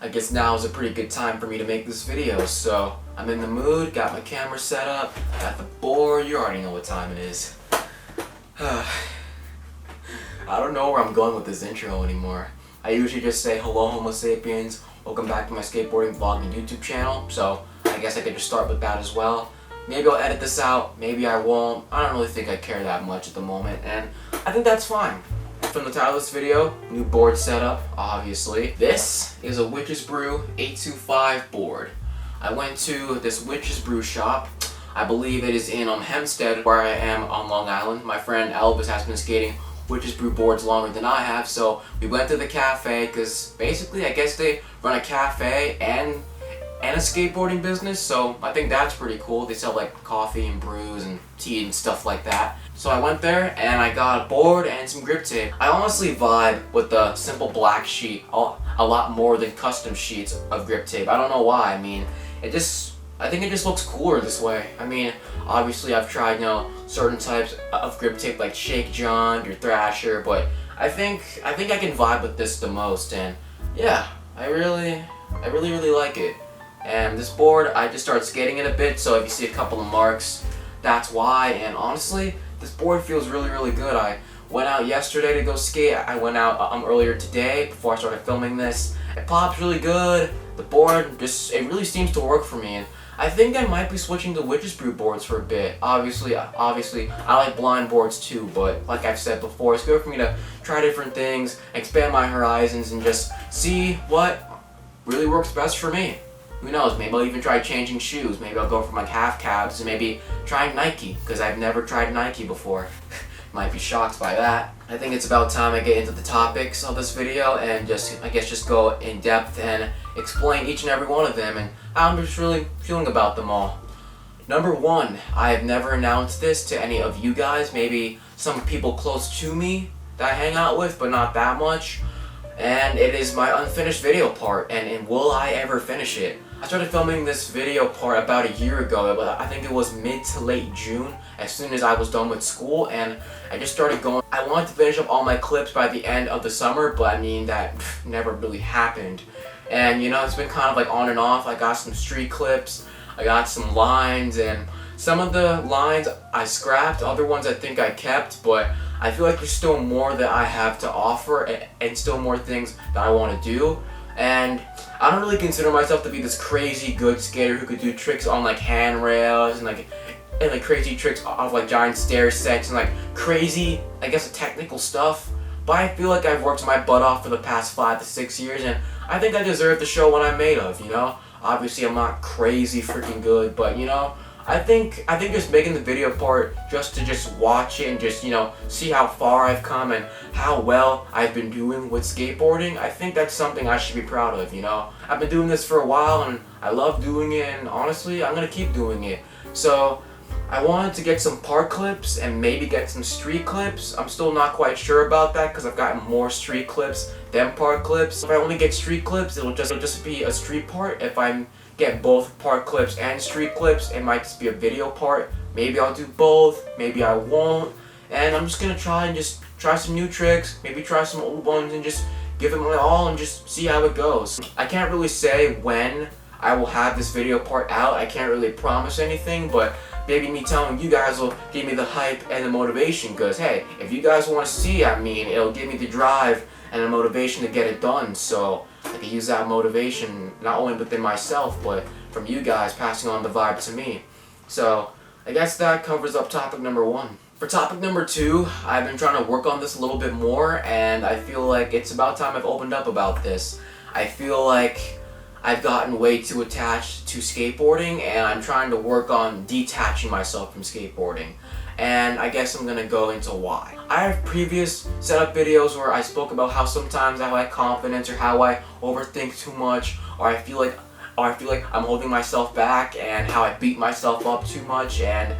I guess now is a pretty good time for me to make this video, so I'm in the mood, got my camera set up, got the board, you already know what time it is. I don't know where I'm going with this intro anymore. I usually just say hello Homo sapiens, welcome back to my skateboarding vlog and YouTube channel, so I guess I could just start with that as well. Maybe I'll edit this out, maybe I won't. I don't really think I care that much at the moment, and I think that's fine. From the title of this video, new board setup, obviously. This is a Witch's Brew 825 board. I went to this Witch's Brew shop. I believe it is in Hempstead, where I am on Long Island. My friend Elvis has been skating Witch's Brew boards longer than I have, so we went to the cafe because basically I guess they run a cafe and a skateboarding business, so I think that's pretty cool. They sell like coffee and brews and tea and stuff like that. So I went there and I got a board and some grip tape. I honestly vibe with the simple black sheet a lot more than custom sheets of grip tape. I don't know why. I mean, I think it just looks cooler this way. I mean, obviously I've tried, certain types of grip tape like Shake John or Thrasher, but I think I can vibe with this the most, and yeah, I really like it. And this board, I just started skating it a bit, so if you see a couple of marks, that's why. And honestly, this board feels really good. I went out yesterday to go skate. I went out earlier today before I started filming this. It pops really good. The board it really seems to work for me. And I think I might be switching to Witch's Brew boards for a bit. Obviously, I like blind boards too, but like I've said before, it's good for me to try different things, expand my horizons, and just see what really works best for me. Who knows, maybe I'll even try changing shoes. Maybe I'll go from like half cabs and maybe try Nike, because I've never tried Nike before. Might be shocked by that. I think it's about time I get into the topics of this video and just go in depth and explain each and every one of them and how I'm just really feeling about them all. Number one, I have never announced this to any of you guys, maybe some people close to me that I hang out with, but not that much. And it is my unfinished video part, and will I ever finish it? I started filming this video part about a year ago, but I think it was mid to late June, as soon as I was done with school, and I just started going. I wanted to finish up all my clips by the end of the summer, but I mean, that never really happened. And it's been kind of like on and off. I got some street clips, I got some lines, and some of the lines I scrapped, other ones I think I kept, but I feel like there's still more that I have to offer and still more things that I want to do. And I don't really consider myself to be this crazy good skater who could do tricks on like handrails and like crazy tricks off like giant stair sets and like crazy, I guess, technical stuff. But I feel like I've worked my butt off for the past 5 to 6 years, and I think I deserve to show what I'm made of, Obviously I'm not crazy freaking good, but I think just making the video part just to watch it and just see how far I've come and how well I've been doing with skateboarding, I think that's something I should be proud of. I've been doing this for a while and I love doing it, and honestly I'm gonna keep doing it. So I wanted to get some park clips and maybe get some street clips. I'm still not quite sure about that because I've gotten more street clips than park clips. If I only get street clips, it'll just be a street part. If I get both park clips and street clips, it might just be a video part. Maybe I'll do both, maybe I won't. And I'm just gonna try some new tricks, maybe try some old ones and just give it my all and just see how it goes. I can't really say when I will have this video part out. I can't really promise anything, but maybe me telling you guys will give me the hype and the motivation, because hey, if you guys want to see, it'll give me the drive and the motivation to get it done, so I can use that motivation not only within myself, but from you guys passing on the vibe to me. So I guess that covers up topic number one. For topic number two, I've been trying to work on this a little bit more, and I feel like it's about time I've opened up about this. I feel like I've gotten way too attached to skateboarding, and I'm trying to work on detaching myself from skateboarding. And I guess I'm gonna go into why. I have previous setup videos where I spoke about how sometimes I lack confidence, or how I overthink too much, or I feel like I'm holding myself back, and how I beat myself up too much, and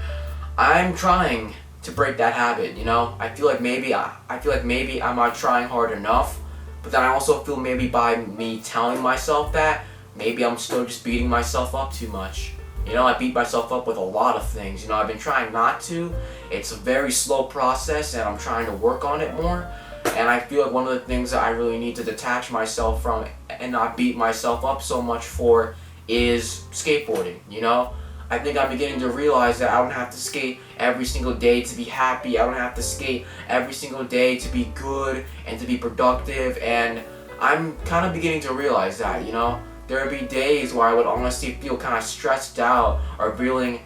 I'm trying to break that habit, I feel like maybe I'm not trying hard enough, but then I also feel maybe by me telling myself that, maybe I'm still just beating myself up too much. I beat myself up with a lot of things. I've been trying not to. It's a very slow process, and I'm trying to work on it more. And I feel like one of the things that I really need to detach myself from and not beat myself up so much for is skateboarding, you know? I think I'm beginning to realize that I don't have to skate every single day to be happy. I don't have to skate every single day to be good and to be productive. And I'm kind of beginning to realize that, you know? There would be days where I would honestly feel kind of stressed out or being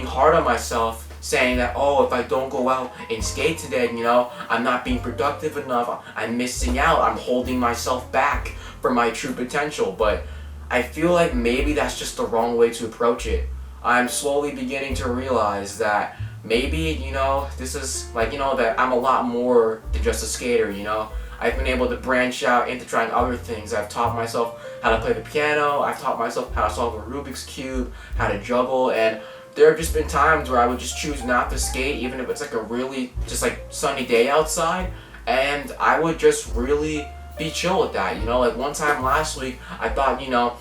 hard on myself, saying that, oh, if I don't go out and skate today, you know, I'm not being productive enough. I'm missing out. I'm holding myself back from my true potential. But I feel like maybe that's just the wrong way to approach it. I'm slowly beginning to realize that maybe, you know, this is like, you know, that I'm a lot more than just a skater, you know. I've been able to branch out into trying other things. I've taught myself how to play the piano. I've taught myself how to solve a Rubik's Cube, how to juggle, and there have just been times where I would just choose not to skate, even if it's like a really just like sunny day outside, and I would just really be chill with that, you know. Like one time last week, I thought, you know,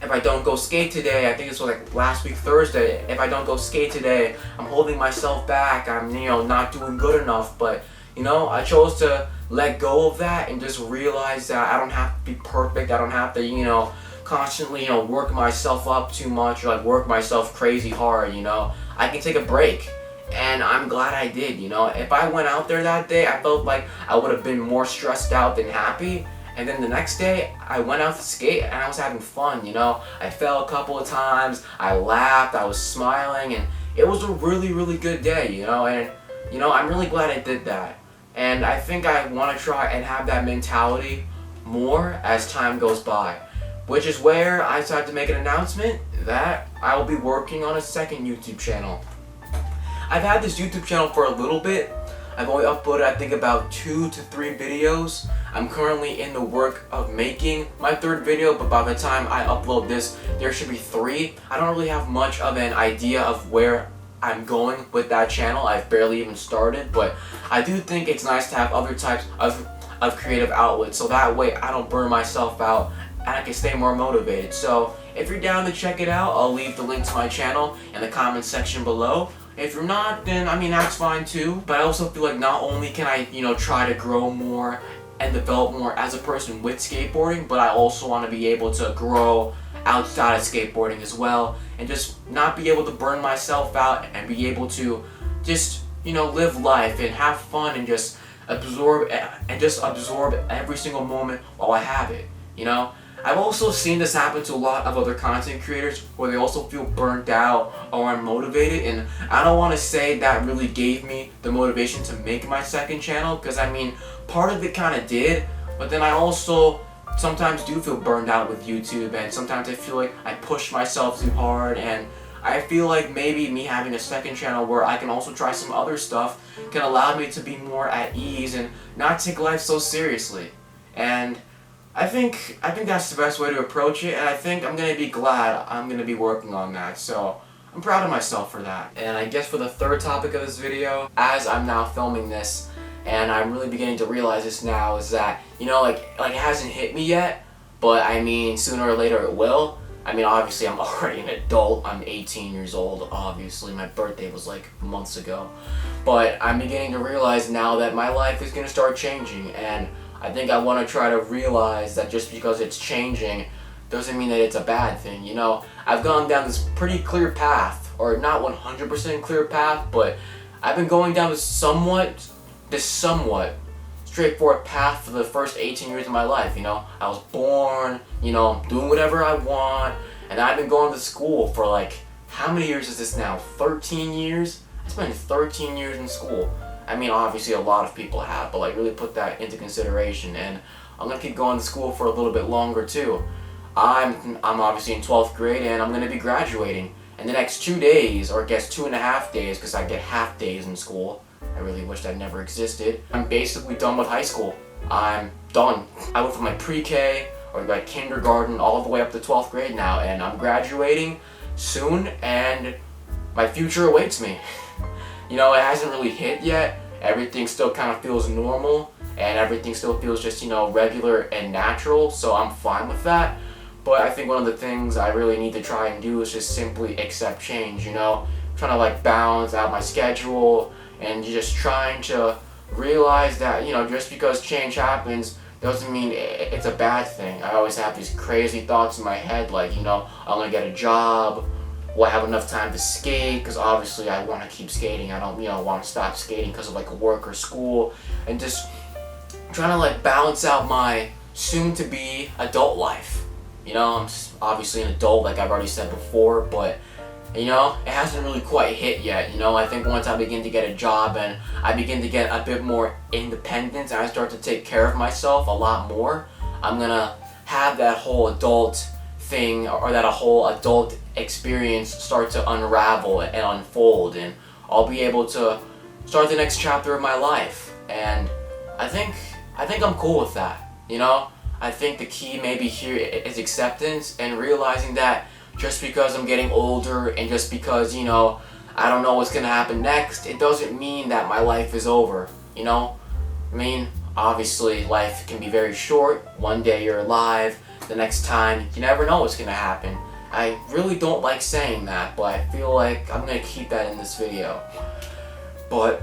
if I don't go skate today, I think this was like last week Thursday, if I don't go skate today, I'm holding myself back, I'm, you know, not doing good enough. But, you know, I chose to let go of that and just realize that I don't have to be perfect, I don't have to, you know, constantly, you know, work myself up too much or like work myself crazy hard, you know. I can take a break, and I'm glad I did, you know. If I went out there that day, I felt like I would have been more stressed out than happy. And then the next day, I went out to skate and I was having fun, you know. I fell a couple of times, I laughed, I was smiling, and it was a really, really good day, you know. And, you know, I'm really glad I did that. And I think I want to try and have that mentality more as time goes by. Which is where I decided to make an announcement that I will be working on a second YouTube channel. I've had this YouTube channel for a little bit. I've only uploaded, I think, about 2 to 3 videos. I'm currently in the work of making my third video, but by the time I upload this, there should be 3. I don't really have much of an idea of where I'm going with that channel. I've barely even started, but I do think it's nice to have other types of creative outlets, so that way I don't burn myself out and I can stay more motivated. So if you're down to check it out, I'll leave the link to my channel in the comment section below. If you're not, then I mean, that's fine too. But I also feel like not only can I, you know, try to grow more and develop more as a person with skateboarding, but I also want to be able to grow outside of skateboarding as well, and just not be able to burn myself out and be able to just, you know, live life and have fun and just absorb every single moment while I have it, you know. I've also seen this happen to a lot of other content creators where they also feel burnt out or unmotivated, and I don't want to say that really gave me the motivation to make my second channel, because I mean, part of it kind of did, but then I also sometimes do feel burned out with YouTube, and sometimes I feel like I push myself too hard, and I feel like maybe me having a second channel where I can also try some other stuff can allow me to be more at ease and not take life so seriously. And I think that's the best way to approach it, and I think I'm gonna be glad I'm gonna be working on that. So I'm proud of myself for that. And I guess for the third topic of this video, as I'm now filming this, and I'm really beginning to realize this now, is that, you know, like it hasn't hit me yet, but I mean sooner or later it will. I mean, obviously I'm already an adult. I'm 18 years old. Obviously my birthday was like months ago, but I'm beginning to realize now that my life is gonna start changing, and I think I want to try to realize that just because it's changing doesn't mean that it's a bad thing, you know. I've gone down this pretty clear path, or not 100% clear path, but I've been going down this somewhat straightforward path for the first 18 years of my life, you know. I was born, you know, doing whatever I want, and I've been going to school for like, how many years is this now? 13 years? I spent 13 years in school. I mean, obviously a lot of people have, but like really put that into consideration, and I'm gonna keep going to school for a little bit longer too. I'm obviously in 12th grade, and I'm gonna be graduating in the next 2 days, or I guess 2.5 days, because I get half days in school. I really wish that never existed. I'm basically done with high school. I'm done. I went from my pre-K or like kindergarten all the way up to 12th grade now, and I'm graduating soon, and my future awaits me. You know, it hasn't really hit yet. Everything still kind of feels normal, and everything still feels just, you know, regular and natural, so I'm fine with that. But I think one of the things I really need to try and do is just simply accept change, you know? Trying to like balance out my schedule and just trying to realize that, you know, just because change happens doesn't mean it's a bad thing. I always have these crazy thoughts in my head, like, you know, I'm gonna get a job, will I have enough time to skate, because obviously I want to keep skating. I don't, you know, want to stop skating because of like work or school, and just trying to like balance out my soon-to-be adult life. You know, I'm obviously an adult, like I've already said before, but you know, it hasn't really quite hit yet. You know, I think once I begin to get a job and I begin to get a bit more independent and I start to take care of myself a lot more, I'm gonna have that whole adult thing, or that a whole adult experience start to unravel and unfold, and I'll be able to start the next chapter of my life. And I think I'm cool with that. You know, I think the key maybe here is acceptance and realizing that just because I'm getting older and just because, you know, I don't know what's gonna happen next, it doesn't mean that my life is over, you know? I mean, obviously life can be very short. One day you're alive, the next time you never know what's gonna happen. I really don't like saying that, but I feel like I'm gonna keep that in this video. But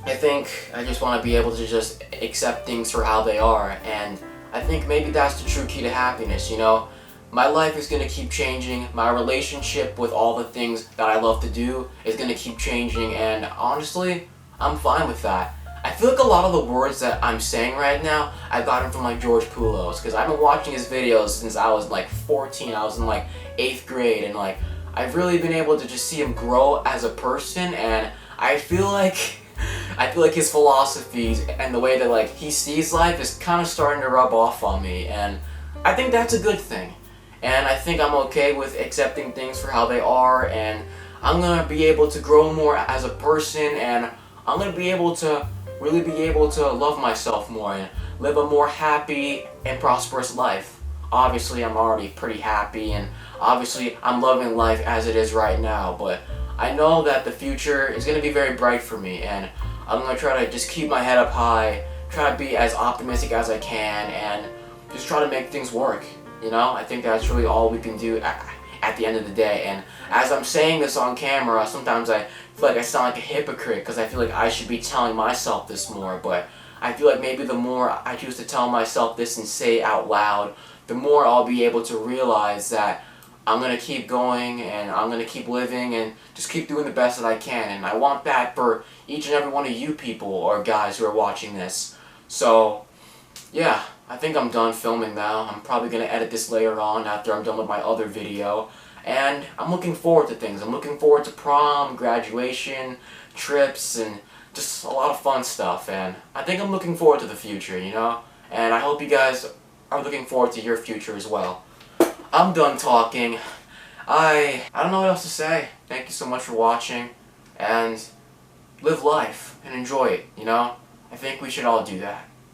I think I just want to be able to just accept things for how they are, and I think maybe that's the true key to happiness, you know? My life is going to keep changing, my relationship with all the things that I love to do is going to keep changing, and honestly, I'm fine with that. I feel like a lot of the words that I'm saying right now, I got them from like George Poulos, because I've been watching his videos since I was like 14, I was in like 8th grade, and like, I've really been able to just see him grow as a person, and I feel like his philosophies and the way that like he sees life is kind of starting to rub off on me, and I think that's a good thing. And I think I'm okay with accepting things for how they are, and I'm gonna be able to grow more as a person, and I'm gonna be able to really be able to love myself more and live a more happy and prosperous life. Obviously I'm already pretty happy, and obviously I'm loving life as it is right now, but I know that the future is gonna be very bright for me, and I'm gonna try to just keep my head up high, try to be as optimistic as I can, and just try to make things work. You know, I think that's really all we can do at the end of the day. And as I'm saying this on camera, sometimes I feel like I sound like a hypocrite because I feel like I should be telling myself this more, but I feel like maybe the more I choose to tell myself this and say it out loud, the more I'll be able to realize that I'm going to keep going and I'm going to keep living and just keep doing the best that I can. And I want that for each and every one of you people or guys who are watching this. So, yeah, I think I'm done filming now. I'm probably going to edit this later on after I'm done with my other video. And I'm looking forward to things. I'm looking forward to prom, graduation, trips, and just a lot of fun stuff. And I think I'm looking forward to the future, you know? And I hope you guys are looking forward to your future as well. I'm done talking. I don't know what else to say. Thank you so much for watching. And live life and enjoy it, you know? I think we should all do that.